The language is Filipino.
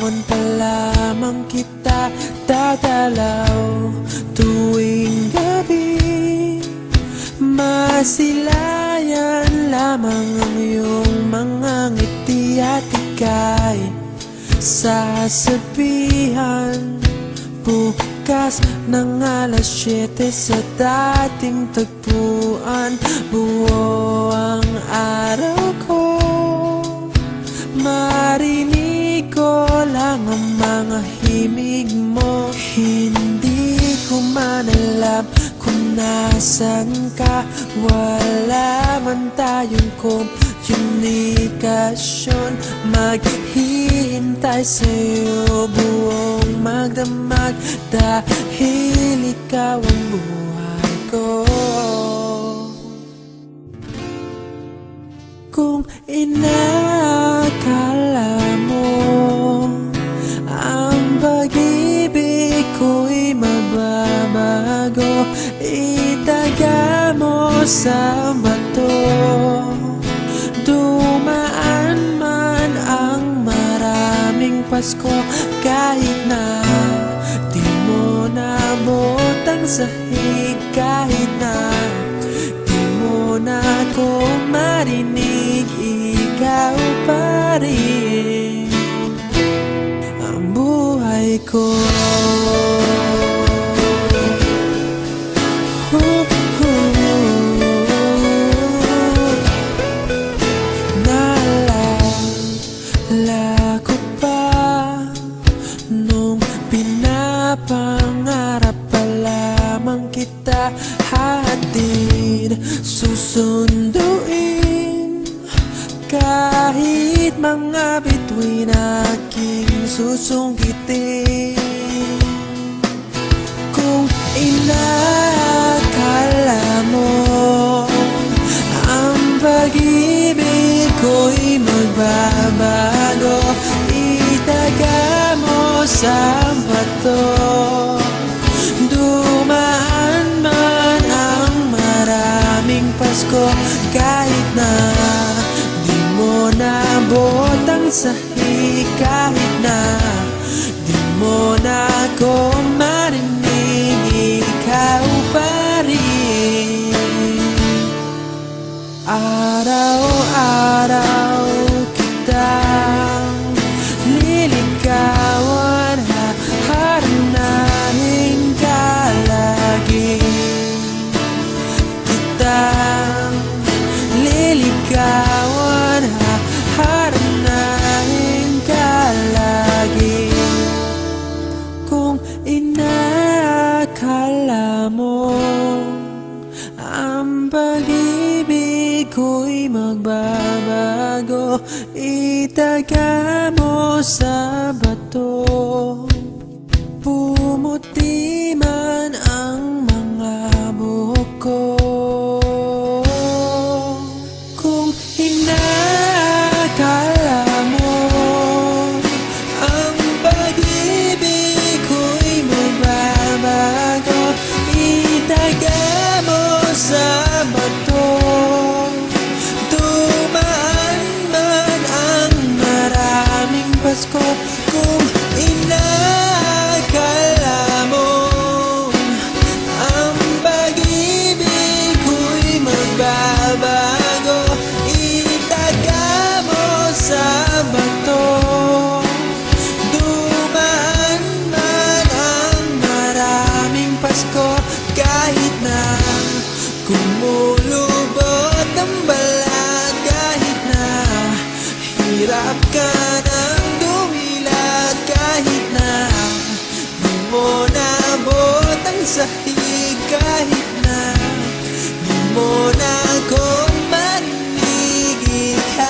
Nililigawan pa lamang kita dadalaw tuwing gabi. Masilayan lamang ang iyong mga ngiti at ika'y sasabihan bukas ng alas 7 sa dating tagpuan. Buo ang araw ko, marinig ko lang ang mga himig mo. Hindi ko man alam kung nasan ka, wala man tayong komunikasyon. Maghihintay sa'yo buong magdamag dahil ikaw ang buhay ko. Kung inakala mo ang pag-ibig ko'y mababago, itaga mo sa bato. Dumaan man ang maraming Pasko, kahit na di mo nabot ang sahig, kahit na di mo na ako marinig, ikaw pa rin ang buhay ko. Naalala ko pa nung pinapangarap pa lamang kita, hatid susunduin kahit mga bituin aking susungkitin. Kung inakala mo ang pag-ibig ko'y magbabago, itaga mo sa bato. Dumaan man ang maraming Pasko, kahit na di mo nabot ang sahig, kahit na di mo na ako marinig, ikaw pa rin. Araw-araw kitang liligawan, haharanahin ka lagi. Kitang liligawan, haharanahin ka lagi. Kung inakala mo ang pag-ibig ko'y magbabago, itaga mo sa bato. Pumuti man ang mga buhok ko. Kung inakala mo ang pag-ibig ko'y magbabago, itaga mo sa bato. Dumaan man ang maraming Pasko, kung inakala mo ang pag-ibig ko'y magbabago, itaga mo sa bato. Dumaan man ang maraming Pasko, kahit na kumulubot ang balat, kahit na hirap ka ng dumilat, kahit na di mo nabot ang sahig, kahit na di mo na ako marinig, ikaw